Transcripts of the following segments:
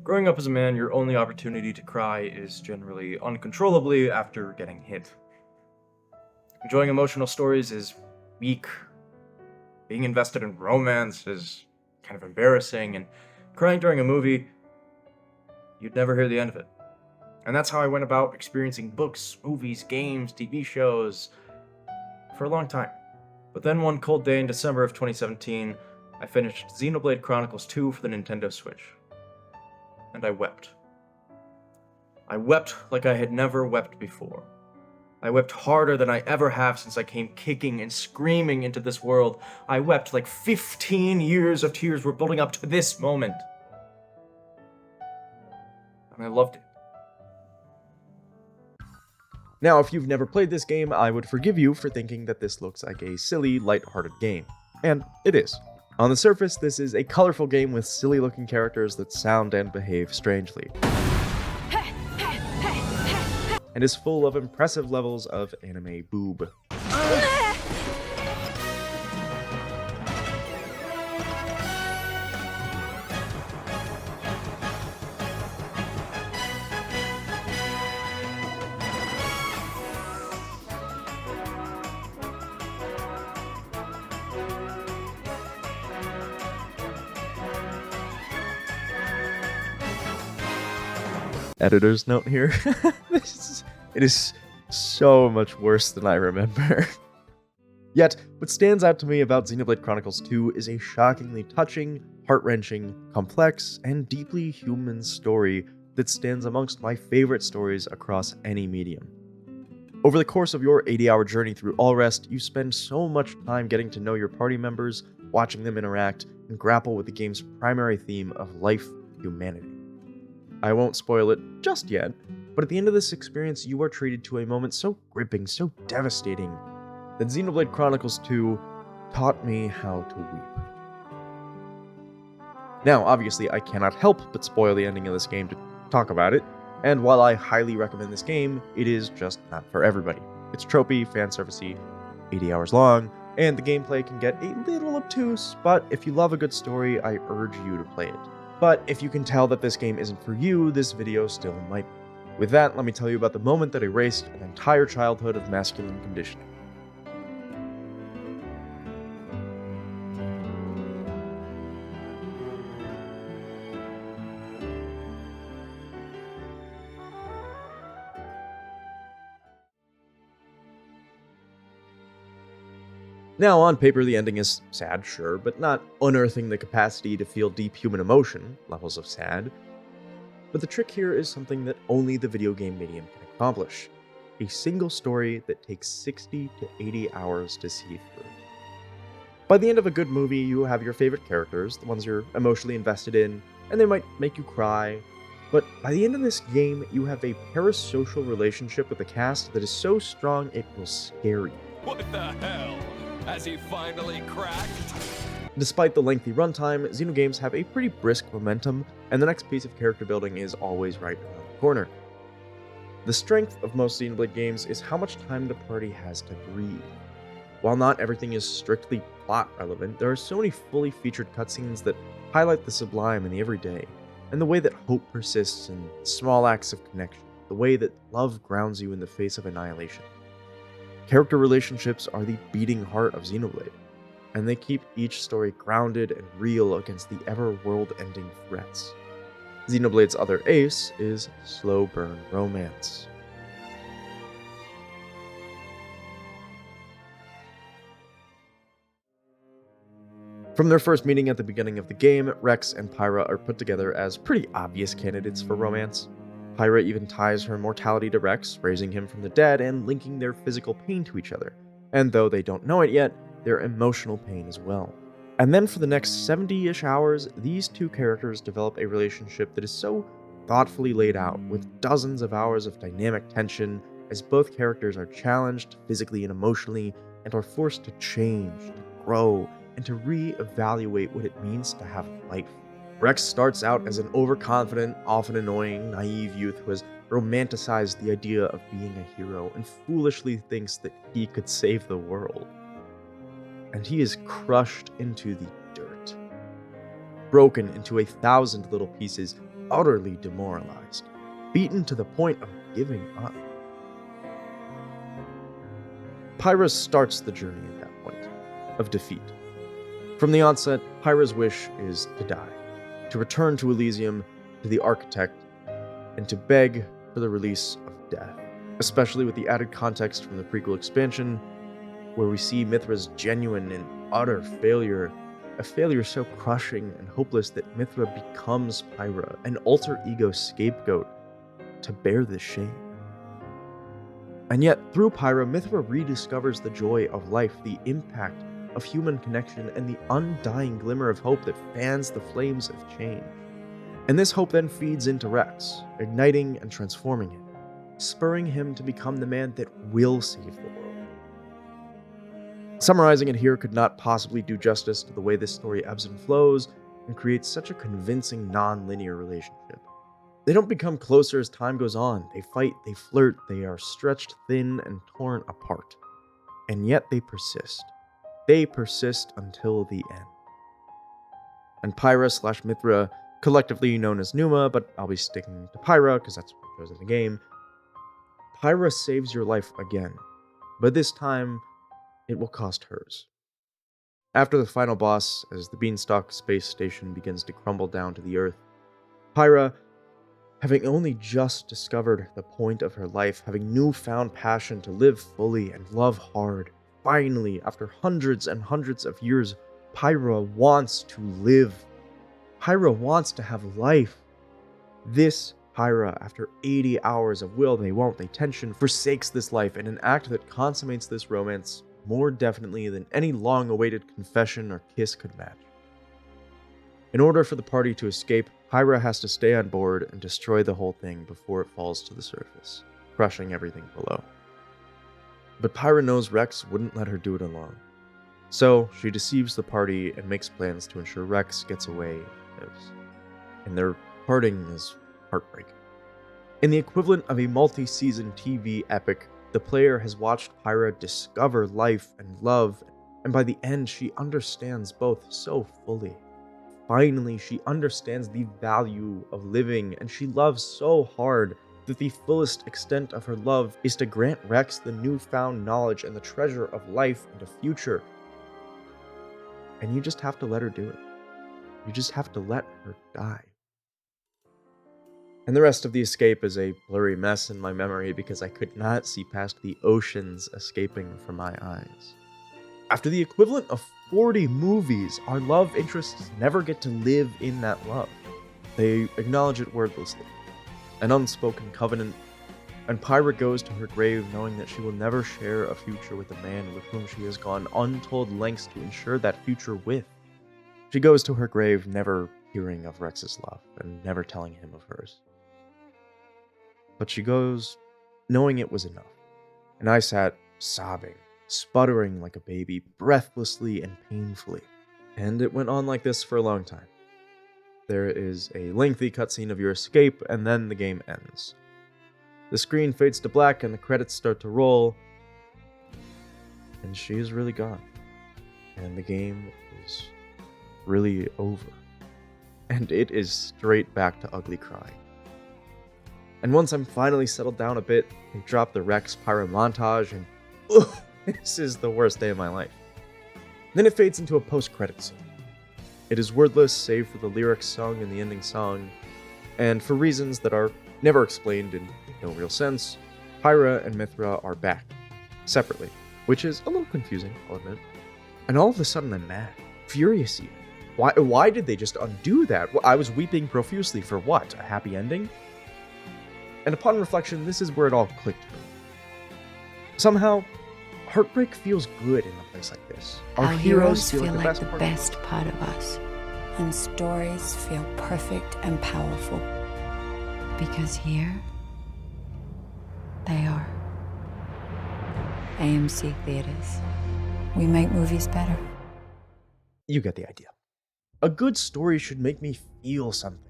Growing up as a man, your only opportunity to cry is generally uncontrollably after getting hit. Enjoying emotional stories is weak. Being invested in romance is kind of embarrassing, and crying during a movie, you'd never hear the end of it. And that's how I went about experiencing books, movies, games, TV shows for a long time. But then one cold day in December of 2017, I finished Xenoblade Chronicles 2 for the Nintendo Switch. And I wept. I wept like I had never wept before. I wept harder than I ever have since I came kicking and screaming into this world. I wept like 15 years of tears were building up to this moment. And I loved it. Now, if you've never played this game, I would forgive you for thinking that this looks like a silly, light-hearted game. And it is. On the surface, this is a colorful game with silly-looking characters that sound and behave strangely, and is full of impressive levels of anime boob. Editor's note here. It is so much worse than I remember. Yet, what stands out to me about Xenoblade Chronicles 2 is a shockingly touching, heart-wrenching, complex, and deeply human story that stands amongst my favorite stories across any medium. Over the course of your 80-hour journey through Allrest, you spend so much time getting to know your party members, watching them interact, and grapple with the game's primary theme of life, humanity. I won't spoil it just yet, but at the end of this experience, you are treated to a moment so gripping, so devastating, that Xenoblade Chronicles 2 taught me how to weep. Now, obviously, I cannot help but spoil the ending of this game to talk about it, and while I highly recommend this game, it is just not for everybody. It's tropey, fan-servicey, 80 hours long, and the gameplay can get a little obtuse, but if you love a good story, I urge you to play it. But if you can tell that this game isn't for you, this video still might be. With that, let me tell you about the moment that erased an entire childhood of masculine conditioning. Now, on paper, the ending is sad, sure, but not unearthing the capacity to feel deep human emotion, levels of sad. But the trick here is something that only the video game medium can accomplish. A single story that takes 60 to 80 hours to see through. By the end of a good movie, you have your favorite characters, the ones you're emotionally invested in, and they might make you cry. But by the end of this game, you have a parasocial relationship with the cast that is so strong it will scare you. What the hell? Has he finally cracked? Despite the lengthy runtime, Xenogames have a pretty brisk momentum, and the next piece of character building is always right around the corner. The strength of most Xenoblade games is how much time the party has to breathe. While not everything is strictly plot relevant, there are so many fully featured cutscenes that highlight the sublime in the everyday, and the way that hope persists in small acts of connection, the way that love grounds you in the face of annihilation. Character relationships are the beating heart of Xenoblade, and they keep each story grounded and real against the ever world-ending threats. Xenoblade's other ace is slow burn romance. From their first meeting at the beginning of the game, Rex and Pyra are put together as pretty obvious candidates for romance. Pyra even ties her mortality to Rex, raising him from the dead and linking their physical pain to each other. And though they don't know it yet, their emotional pain as well. And then for the next 70-ish hours, these two characters develop a relationship that is so thoughtfully laid out, with dozens of hours of dynamic tension, as both characters are challenged physically and emotionally, and are forced to change, to grow, and to re-evaluate what it means to have life. Rex starts out as an overconfident, often annoying, naive youth who has romanticized the idea of being a hero and foolishly thinks that he could save the world. And he is crushed into the dirt. Broken into 1,000 little pieces, utterly demoralized, beaten to the point of giving up. Pyra starts the journey at that point of defeat. From the onset, Pyra's wish is to die, to return to Elysium, to the Architect, and to beg for the release of death, especially with the added context from the prequel expansion, where we see Mithra's genuine and utter failure, a failure so crushing and hopeless that Mithra becomes Pyra, an alter ego scapegoat, to bear this shame. And yet, through Pyra, Mithra rediscovers the joy of life, the impact of human connection, and the undying glimmer of hope that fans the flames of change. And this hope then feeds into Rex, igniting and transforming him, spurring him to become the man that will save the world. Summarizing it here could not possibly do justice to the way this story ebbs and flows and creates such a convincing non-linear relationship. They don't become closer as time goes on. They fight, they flirt, they are stretched thin and torn apart. And yet they persist. They persist until the end. And Pyra / Mithra, collectively known as Numa, but I'll be sticking to Pyra because that's what I chose in the game. Pyra saves your life again, but this time it will cost hers. After the final boss, as the Beanstalk space station begins to crumble down to the Earth, Pyra, having only just discovered the point of her life, having newfound passion to live fully and love hard, finally, after hundreds and hundreds of years, Pyra wants to live. Pyra wants to have life. This Pyra, after 80 hours of will they won't they tension, forsakes this life in an act that consummates this romance more definitely than any long-awaited confession or kiss could match. In order for the party to escape, Pyra has to stay on board and destroy the whole thing before it falls to the surface, crushing everything below. But Pyra knows Rex wouldn't let her do it alone. So, she deceives the party and makes plans to ensure Rex gets away and lives. And their parting is heartbreaking. In the equivalent of a multi-season TV epic, the player has watched Pyra discover life and love, and by the end she understands both so fully. Finally, she understands the value of living, and she loves so hard that the fullest extent of her love is to grant Rex the newfound knowledge and the treasure of life and a future. And you just have to let her do it. You just have to let her die. And the rest of the escape is a blurry mess in my memory because I could not see past the oceans escaping from my eyes. After the equivalent of 40 movies, our love interests never get to live in that love. They acknowledge it wordlessly. An unspoken covenant, and Pyra goes to her grave knowing that she will never share a future with the man with whom she has gone untold lengths to ensure that future with. She goes to her grave never hearing of Rex's love and never telling him of hers. But she goes knowing it was enough. And I sat sobbing, sputtering like a baby, breathlessly and painfully. And it went on like this for a long time. There is a lengthy cutscene of your escape, and then the game ends. The screen fades to black and the credits start to roll. And she is really gone. And the game is really over. And it is straight back to ugly crying. And once I'm finally settled down a bit, they drop the Rex Pyra montage, and this is the worst day of my life. Then it fades into a post-credit scene. It is wordless save for the lyrics sung in the ending song, and for reasons that are never explained in no real sense, Pyra and Mithra are back, separately, which is a little confusing, I'll admit. And all of a sudden I'm mad, furious even. Why did they just undo that? I was weeping profusely for what? A happy ending? And upon reflection, this is where it all clicked for me. Somehow, heartbreak feels good in a place like this. Our heroes feel like the best part of us. And stories feel perfect and powerful. Because here, they are. AMC Theaters. We make movies better. You get the idea. A good story should make me feel something.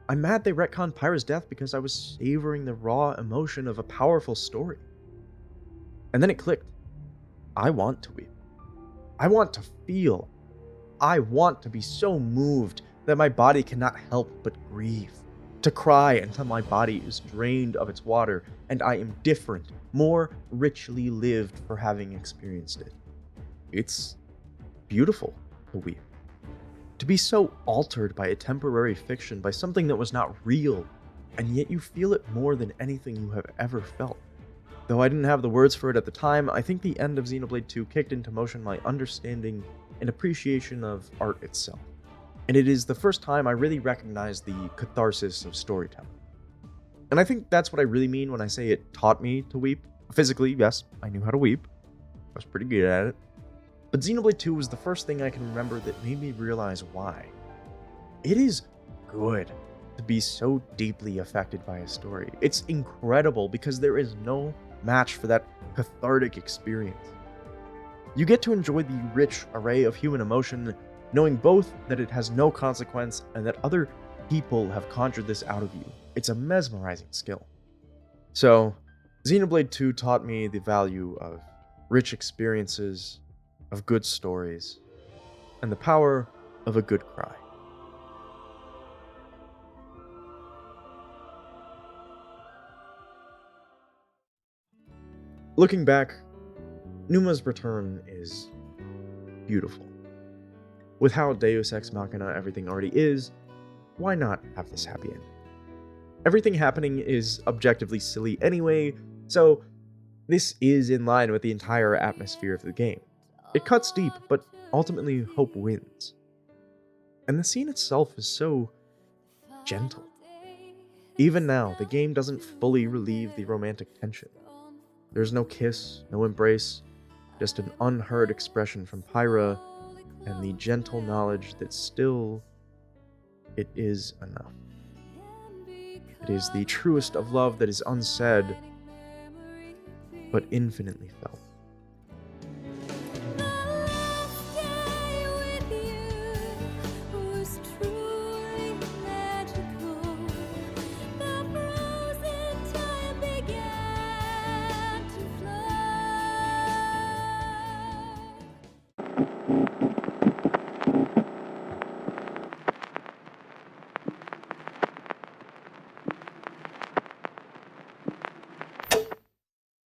I'm mad they retconned Pyra's death because I was savoring the raw emotion of a powerful story. And then it clicked. I want to weep. I want to feel. I want to be so moved that my body cannot help but grieve. To cry until my body is drained of its water and I am different, more richly lived for having experienced it. It's beautiful to weep. To be so altered by a temporary fiction, by something that was not real, and yet you feel it more than anything you have ever felt. Though I didn't have the words for it at the time, I think the end of Xenoblade 2 kicked into motion my understanding and appreciation of art itself. And it is the first time I really recognized the catharsis of storytelling. And I think that's what I really mean when I say it taught me to weep. Physically, yes, I knew how to weep. I was pretty good at it. But Xenoblade 2 was the first thing I can remember that made me realize why. It is good to be so deeply affected by a story. It's incredible because there is no match for that cathartic experience. You get to enjoy the rich array of human emotion, knowing both that it has no consequence and that other people have conjured this out of you. It's a mesmerizing skill. So, Xenoblade 2 taught me the value of rich experiences, of good stories, and the power of a good cry. Looking back, Numa's return is beautiful. With how Deus Ex Machina everything already is, why not have this happy ending? Everything happening is objectively silly anyway, so this is in line with the entire atmosphere of the game. It cuts deep, but ultimately hope wins. And the scene itself is so gentle. Even now, the game doesn't fully relieve the romantic tension. There's no kiss, no embrace, just an unheard expression from Pyra, and the gentle knowledge that still, it is enough. It is the truest of love that is unsaid, but infinitely felt.